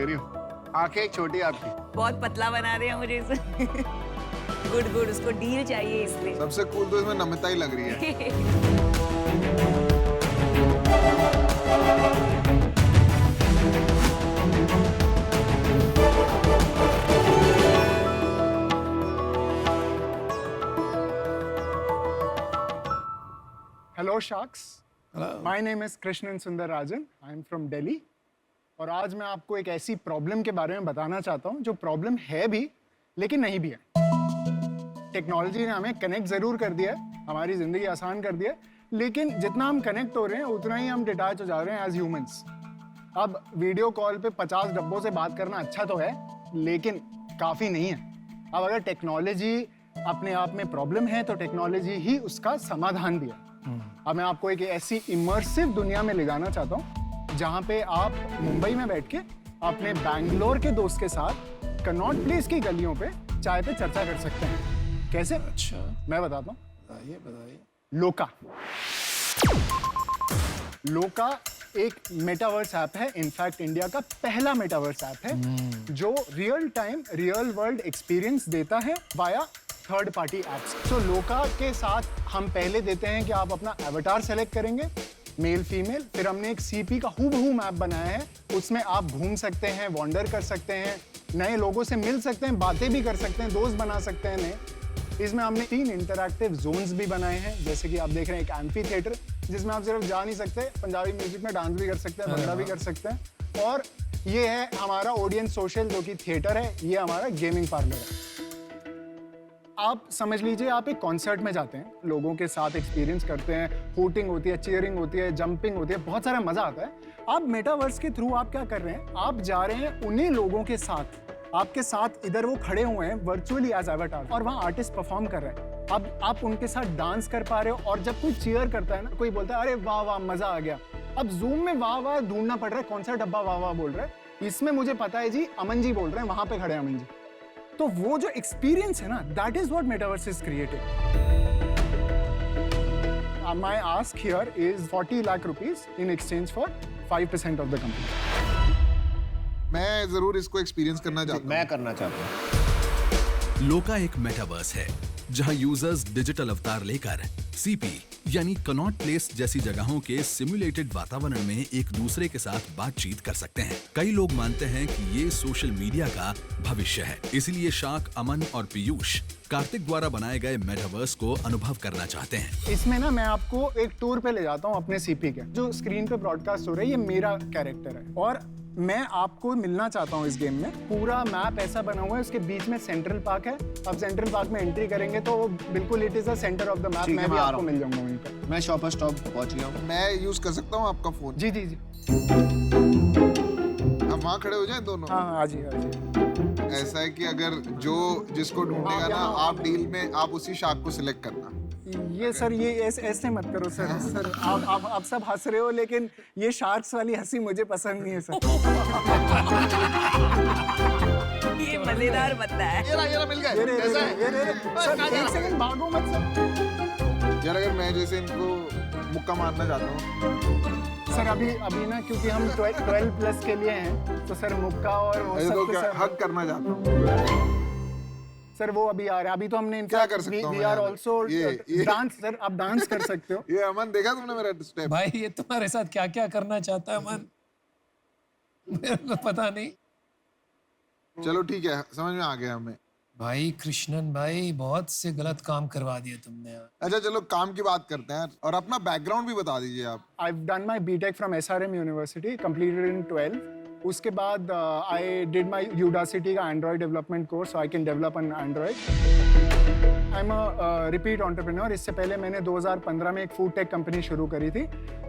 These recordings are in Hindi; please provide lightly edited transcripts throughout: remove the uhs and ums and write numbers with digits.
लग रही हूँ। आंखें छोटी आपकी। बहुत पतला बना रहे हैं मुझे इसे। गुड गुड, उसको डील चाहिए इसलिए। सबसे कूल तो इसमें नम्रता ही लग रही है। Hello Sharks. Hello. My name is Krishnan Sundararajan. I am from Delhi. और आज मैं आपको एक ऐसी प्रॉब्लम के बारे में बताना चाहता हूँ जो प्रॉब्लम है भी लेकिन नहीं भी है। टेक्नोलॉजी ने हमें कनेक्ट ज़रूर कर दिया है, हमारी ज़िंदगी आसान कर दिया है, लेकिन जितना हम कनेक्ट हो रहे हैं उतना ही हम डिटैच हो जा रहे हैं एज ह्यूमंस। अब वीडियो कॉल पे 50 डब्बों से बात करना अच्छा तो है, लेकिन काफ़ी नहीं है। अब अगर टेक्नोलॉजी अपने आप में प्रॉब्लम है तो टेक्नोलॉजी ही उसका समाधान भी है। अब मैं आपको एक ऐसी इमर्सिव दुनिया में ले जाना चाहता हूँ जहाँ पे आप मुंबई में बैठ के अपने बैंगलोर के दोस्त के साथ कनॉट प्लेस की गलियों पे चाय पे चर्चा कर सकते हैं। कैसे? अच्छा, मैं बताता हूँ। बताइए। लोका। लोका एक मेटावर्स ऐप है, इनफैक्ट इंडिया का पहला मेटावर्स ऐप है जो real time real world experience देता है वाया थर्ड पार्टी एप्स। तो लोका के साथ हम पहले देते हैं कि आप अपना एवटार सेलेक्ट करेंगे, मेल फीमेल, फिर हमने एक सीपी का हूबहू मैप बनाया है, उसमें आप घूम सकते हैं, वॉन्डर कर सकते हैं, नए लोगों से मिल सकते हैं, बातें भी कर सकते हैं, दोस्त बना सकते हैं नए। इसमें हमने 3 इंटरैक्टिव जोन्स भी बनाए हैं, जैसे कि आप देख रहे हैं एक एम्फी थिएटर जिसमें आप सिर्फ जा नहीं सकते, पंजाबी म्यूजिक में डांस भी कर सकते हैं, भंगड़ा भी कर सकते हैं। और ये है हमारा ऑडियंस सोशल जो कि थिएटर है, ये हमारा गेमिंग पार्लर है। आप समझ लीजिए आप एक कॉन्सर्ट में जाते हैं, लोगों के साथ एक्सपीरियंस करते हैं, हूटिंग होती है, चीयरिंग होती है, जंपिंग होती है, बहुत सारा मजा आता है। आप मेटावर्स के थ्रू आप क्या कर रहे हैं, आप जा रहे हैं उन्हीं लोगों के साथ, आपके साथ इधर वो खड़े हुए हैं वर्चुअली एज एवटार, और वहाँ आर्टिस्ट परफॉर्म कर रहे हैं। अब आप उनके साथ डांस कर पा रहे हो, और जब कोई चीयर करता है ना, कोई बोलता है अरे वाह वाह मजा आ गया, अब जूम में वाह वाह ढूंढना पड़ रहा है, कौन सा डब्बा वाह वाह बोल रहा है। इसमें मुझे पता है जी अमन जी बोल रहे हैं, वहां पे खड़े हैं अमन जी। तो वो जो एक्सपीरियंस है ना, that is what metaverse is creating. My ask here is 40 lakh rupees in exchange for 5% of the company. मैं जरूर इसको एक्सपीरियंस करना चाहता हूँ। मैं करना चाहता हूँ। लोका एक मेटावर्स है जहां यूजर्स डिजिटल अवतार लेकर सीपी यानी कनॉट प्लेस जैसी जगहों के सिमुलेटेड वातावरण में एक दूसरे के साथ बातचीत कर सकते हैं। कई लोग मानते हैं कि ये सोशल मीडिया का भविष्य है, इसलिए शाक, अमन और पीयूष कार्तिक द्वारा बनाए गए मेटावर्स को अनुभव करना चाहते हैं। इसमें ना मैं आपको एक टूर पे ले जाता हूँ अपने सीपी के, जो स्क्रीन पे ब्रॉडकास्ट हो रहा है, ये मेरा कैरेक्टर है और मैं आपको मिलना चाहता हूँ इस गेम में। पूरा मैप ऐसा बना हुआ है, उसके बीच में सेंट्रल पार्क है। अब सेंट्रल पार्क में एंट्री करेंगे तो बिल्कुल it is the centre of the map. मैं भी आपको मिल जाऊंगा वहीं पर। मैं शॉपर स्टॉप पहुंच गया हूँ। मैं यूज कर सकता हूँ आपका फोन? जी जी जी, हम वहाँ खड़े हो जाएं दोनों? हाँ आ जाइए। ऐसा है कि अगर जो जिसको ढूंढेगा ना, आप डील में आप उसी शार्क को सिलेक्ट करना। ये सर, ये ऐसे मत करो सर। सर आप सब हंस रहे हो, लेकिन ये शार्क्स वाली हंसी मुझे पसंद नहीं है सर। ये मजेदार बंदा है। ये मिल गए। कैसा है? सर एक सेकंड भागो मत सर। यार अगर मैं जैसे इनको मुक्का मारना चाहता हूँ सर, अभी ना क्योंकि हम 12 प्लस के लिए हैं, तो सर मुक्का और वो सब तो तो क्या सर हक करना चाहता हूँ। सर वो अभी आ रहा है। अभी तो हमने क्या कर सकता हूँ वी आर आल्सो ये डांस। सर आप डांस कर सकते हो। ये अमन, देखा तुमने मेरा स्टेप? भाई ये तुम्हारे साथ क्या क्या करना चाहता है मन, मेरे को पता नहीं। चलो ठीक है, समझ में आ गया हमें। भाई कृष्णन भाई, बहुत से गलत काम करवा दिए तुमने यार। अच्छा चलो काम की बात करते हैं, और अपना बैकग्राउंड भी बता दीजिए आप। I've done my BTech from SRM University, completed in 12. उसके बाद I did my Udacity का Android development course, so I can develop on Android. I'm a repeat entrepreneur. इससे पहले मैंने 2015 में एक फूड टेक कंपनी शुरू करी थी,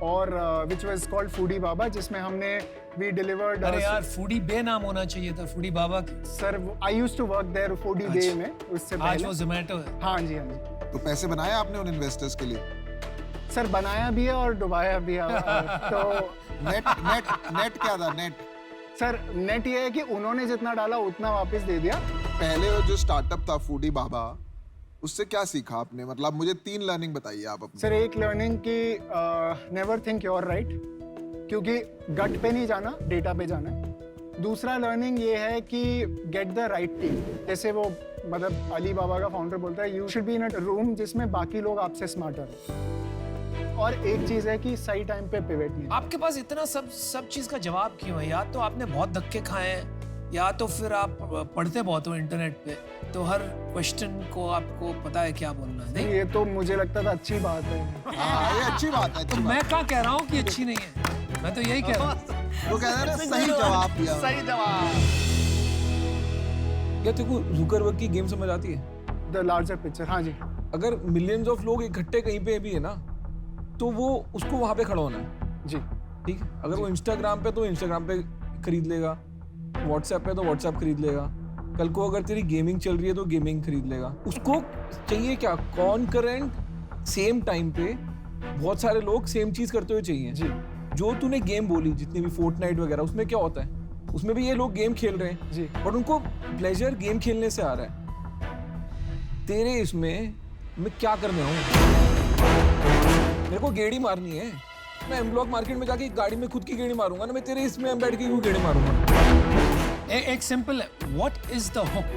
और which was called Foodie Baba, जिसमें हमने we delivered. अरे यार फूडी बे नाम होना चाहिए था, फूडी बाबा की। Sir I used to work there Foodie Bay में उससे आज पहले। वो जोमेटो है। हाँ जी हाँ जी। तो पैसे बनाए आपने उन इन्वेस्टर्स के लिए? सर बनाया भी है और डुबाया भी है। तो नेट क्या था? नेट सर नेट ये है कि उन्होंने जितना डाला उतना वापस दे दिया। पहले वो जो स्टार्टअप था फूडी बाबा, उससे क्या सीखा आपने? मतलब मुझे 3 लर्निंग बताइए आप अपनी। सर एक लर्निंग की नेवर थिंक योर राइट, क्योंकि गट पे नहीं जाना, डेटा पे जाना है। दूसरा लर्निंग ये है कि गेट द राइट टीम। जैसे वो मतलब अली बाबा का फाउंडर बोलता है, you should be in a room जिसमें बाकी लोग आपसे स्मार्टर हो। और एक चीज है कि सही टाइम पे पिवट नहीं। आपके पास इतना सब चीज का जवाब क्यों है? या तो आपने बहुत धक्के खाए हैं, या तो फिर आप पढ़ते बहुत हो इंटरनेट पे, तो हर क्वेश्चन को आपको पता है क्या बोलना है। नहीं, ये तो मुझे लगता था अच्छी बात है। हाँ, ये अच्छी बात है। तो मैं क्या कह रहा हूँ कि अच्छी नहीं है, मैं तो यही कह रहा हूँ। वो कह रहे हैं ना, सही जवाब दिया। सही जवाब। क्या तेरे को जुकरबर्ग की गेम समझ आती है? द लार्जर पिक्चर, हाँ जी। अगर मिलियंस ऑफ लोग इकट्ठे कहीं पे भी है ना, तो वो उसको वहां पे खड़ा होना है। जी ठीक है, अगर वो इंस्टाग्राम पे तो इंस्टाग्राम पे खरीद लेगा, व्हाट्सएप पे तो व्हाट्सएप खरीद लेगा, कल को अगर तेरी गेमिंग चल रही है तो गेमिंग खरीद लेगा। उसको चाहिए क्या? कॉन्करेंट सेम टाइम पे बहुत सारे लोग सेम चीज करते हुए चाहिए। जी जो तूने गेम बोली, जितनी भी फोर्टनाइट वगैरह, उसमें क्या होता है? उसमें भी ये लोग गेम खेल रहे हैं जी। बट उनको प्लेजर गेम खेलने से आ रहा है। तेरे इसमें मैं क्या करने आऊं? मेरे को गेड़ी मारनी है, मैं एम ब्लॉक मार्केट में जाके गाड़ी में खुद की गेड़ी मारूंगा ना। मैं तेरे इसमें बैठ के क्यों गेड़ी मारूंगा? एक सिंपल है, what is the hook?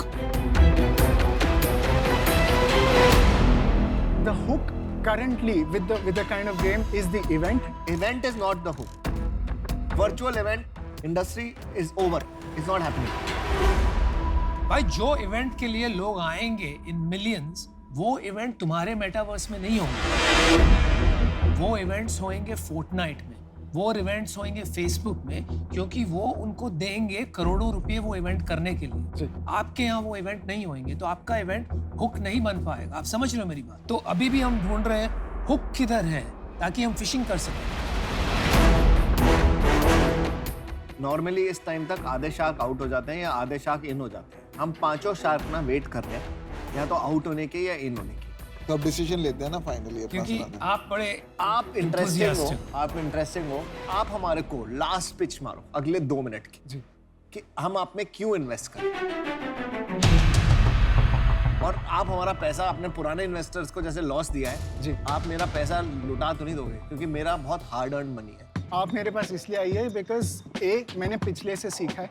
The hook currently with the kind of game is the event. Event is not the hook. Virtual event industry is over. It's not happening. भाई जो इवेंट के लिए लोग आएंगे इन मिलियंस, वो इवेंट तुम्हारे मेटावर्स में नहीं होंगे। वो इवेंट्स होंगे फोर्टनाइट में, वो इवेंट्स होंगे फेसबुक में, क्योंकि वो उनको देंगे करोड़ों रुपए वो इवेंट करने के लिए। आपके यहाँ वो इवेंट नहीं होंगे, तो आपका इवेंट हुक नहीं बन पाएगा। आप समझ रहे हो मेरी बात? तो अभी भी हम ढूंढ रहे हैं हुक किधर है, ताकि हम फिशिंग कर सकें। नॉर्मली इस टाइम तक आधे शार्क आउट हो जाते हैं या आधे शार्क इन हो जाते हैं। हम पांचों शार्क ना वेट कर रहे हैं, या तो आउट होने के या इन होने के। तो अब डिसीजन लेते हैं ना फाइनली। क्योंकि आप बड़े आप इंटरेस्टिंग हो, enthusiastic। आप इंटरेस्टिंग हो, आप हमारे को लास्ट पिच मारो अगले 2 मिनट की जी। कि हम आप में क्यों इन्वेस्ट करें, और आप हमारा पैसा अपने पुराने इन्वेस्टर्स को जैसे लॉस दिया है जी। आप मेरा पैसा लुटा तो नहीं दोगे, क्योंकि मेरा बहुत हार्ड अर्न मनी है। आप मेरे पास इसलिए आई है बिकॉज ए मैंने पिछले से सीखा है,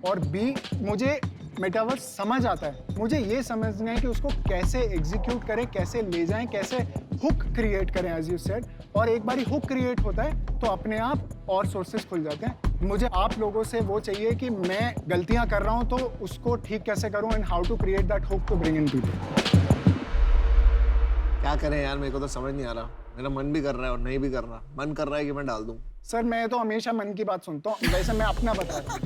और बी मुझे मेटावर्स समझ आता है। मुझे ये समझना है कि उसको कैसे एग्जीक्यूट करें, कैसे ले जाएं, कैसे हुक क्रिएट करें एज यू सेड। और एक बार हुक क्रिएट होता है तो अपने आप और सोर्सेज खुल जाते हैं। मुझे आप लोगों से वो चाहिए कि मैं गलतियां कर रहा हूं तो उसको ठीक कैसे करूं, and how to create that hook to bring in people. क्या करें यार, मेरे को तो समझ नहीं आ रहा। मेरा मन भी कर रहा है और नहीं भी कर रहा। मन कर रहा है कि मैं डाल दूं। सर मैं तो हमेशा मन की बात सुनता हूँ, वैसे मैं अपना बता रहा हूँ।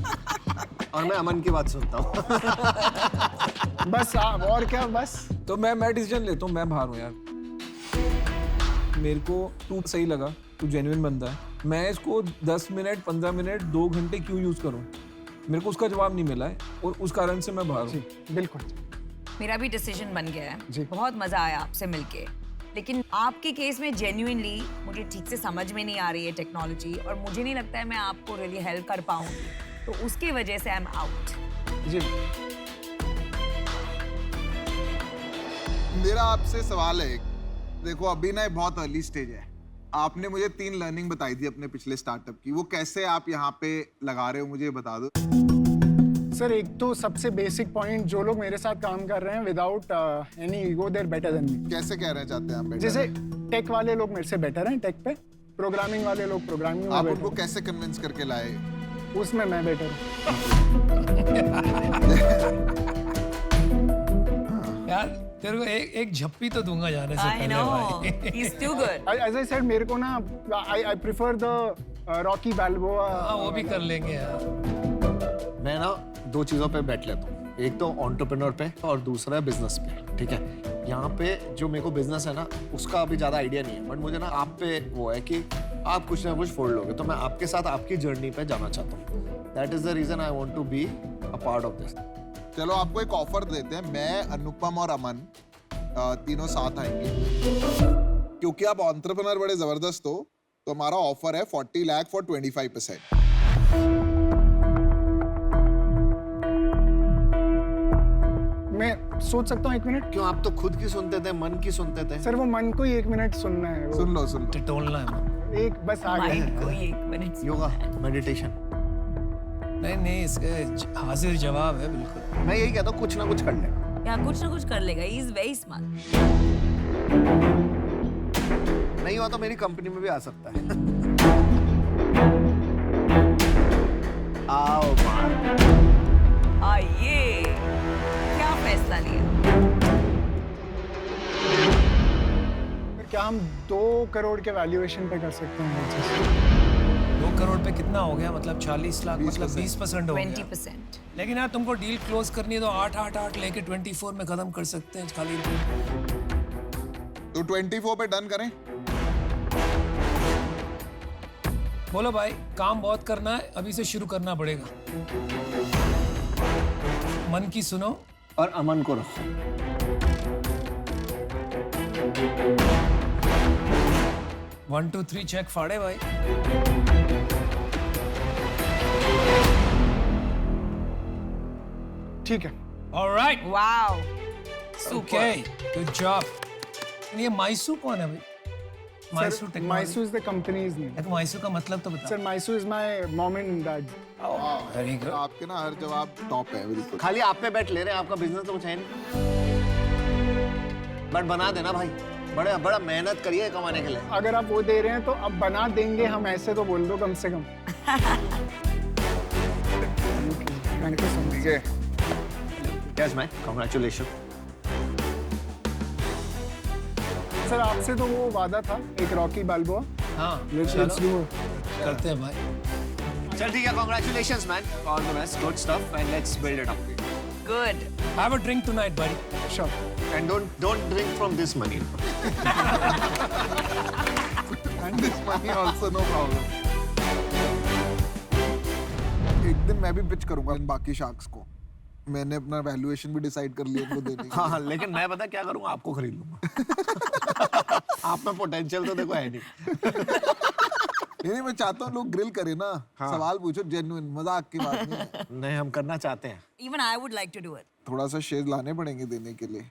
और मैं अमन की बात सुनता हूँ। बस और क्या, बस तो मैं डिसीजन लेता हूँ। मैं बाहर हूँ यार, मेरे को तू सही लगा, तू जेन्युइन बंदा है। मैं इसको 10 मिनट 15 मिनट 2 घंटे क्यों यूज करूँ? मेरे को उसका जवाब नहीं मिला है और उस कारण से मैं बाहर हूँ। बिल्कुल। मेरा भी डिसीजन बन गया जी। है। बहुत मजा आया आपसे मिलके, लेकिन आपके केस में जेन्युइनली मुझे ठीक से समझ में नहीं आ रही है टेक्नोलॉजी, और मुझे नहीं लगता है मैं आपको रियली हेल्प कर पाऊंगी, तो उसकी वजह से आई एम आउट। जी। मेरा आपसे सवाल है, देखो अभी ना बहुत अर्ली स्टेज है। आपने मुझे 3 लर्निंग बताई थी अपने पिछले स्टार्टअप की, वो कैसे आप यहाँ पे लगा रहे हो मुझे बता दो। सर एक तो सबसे बेसिक पॉइंट, जो लोग मेरे साथ काम कर रहे हैं without any ego they are better than me. कैसे कह रहे चाहते हैं आप? जैसे टेक वाले लोग मेरे से बेटर हैं टेक पे, प्रोग्रामिंग वाले लोग प्रोग्रामिंग में आप बेटर उनको हैं। कैसे कन्विंस करके लाए? उसमें मैं बेटर हूँ। यार तेरे को एक झप्पी तो दूंगा जाने से आई पहले नो, भाई। He is too good. As I said, मेरे को ना I prefer the Rocky Balboa. हाँ, वो भी कर लेंगे यार। मैं ना 2 चीज़ों पे बैठ लेता हूँ, एक तो एंटरप्रेन्योर पे और दूसरा है बिजनेस पे। ठीक है, यहाँ पे जो मेरे को बिजनेस है ना उसका अभी ज़्यादा आइडिया नहीं है, बट मुझे ना आप पे वो है कि आप कुछ ना कुछ फोड़ लोगे, तो मैं आपके साथ आपकी जर्नी पे जाना चाहता हूँ। That is the reason I want to be a part of this. चलो आपको एक ऑफर देते हैं, मैं, अनुपम और अमन तीनों साथ आएंगे। क्योंकि आप एंटरप्रेन्योर बड़े जबरदस्त हो, तो हमारा ऑफर है 40 लाख फॉर 25%। मैं सोच सकता हूँ 1 मिनट? क्यों, आप तो खुद की सुनते थे, मन की सुनते थे। सर वो मन को ही 1 मिनट सुनना है। वो सुन लो। टिटोलना है। एक बस आ गया। माइंड को 1 मिनट। योगा, मेडिटेशन। नहीं नहीं, इसका हाजिर जवाब है बिल्कुल। मैं यही कहता हूँ कुछ ना कुछ कर ले। या कुछ ना कुछ कर लेगा, ही इज वेरी स्मार्ट। नहीं हुआ तो मेरी कंपनी में भी आ सकता है। आओ मार। आइए, क्या फैसला लिया? फिर क्या हम 2 करोड़ के वैल्यूएशन पे कर सकते हैं? 2 करोड़ पे कितना हो गया? मतलब 40 लाख, मतलब 20% हो गया। 20%। लेकिन यार तुमको डील क्लोज करनी है तो 8 लेके 24 में खत्म कर सकते हैं खाली। तो 24 पे डन करें। बोलो भाई, काम बहुत करना है, अभी से शुरू करना पड़ेगा। मन की सुनो और अमन को रखो। वन 2 3 चेक फाड़े भाई। ठीक है। Alright, wow, okay, good job. ये माइसू कौन है भाई? माइसू सर, माइसू इज द कंपनीज नेम। माइसू का मतलब तो बता। सर, माइसू is my mom and dad. Very good. आपके ना हर जवाब टॉप है, बिल्कुल। खाली आप पे बैठ ले रहे हैं, आपका बिजनेस तो कुछ है नहीं। बट बना देना भाई, बड़ा मेहनत करिए कमाने के लिए। अगर आप वो दे रहे हैं तो अब बना देंगे हम, ऐसे तो बोल दो कम से कम। Thank you so much. Yes man, congratulation. Sir, आपसे तो वो वादा था एक रॉकी बाल्बोआ। हाँ, लेट्स चलो डू। करते हैं भाई। चल ठीक है, congratulations man, all the best, good stuff and let's build it up. Good. Have a drink tonight buddy। Sure. And don't drink from this money. And this money also, no problem. एक दिन मैं भी पिच करूंगा इन बाकी शार्क्स को। मैंने अपना वैल्यूएशन भी डिसाइड कर लिया इनको देने की। हाँ, लेकिन मैं पता क्या करूंगा, आपको खरीद लूंगा। आप में पोटेंशियल तो देखो है नहीं। नहीं, मैं चाहता हूँ लोग ग्रिल करे ना। सवाल पूछो जेन्युइन, मजाक की बात नहीं है। नहीं, हम करना चाहते हैं। Even I would like to do it. थोड़ा सा शेयर लाने पड़ेंगे देने के लिए।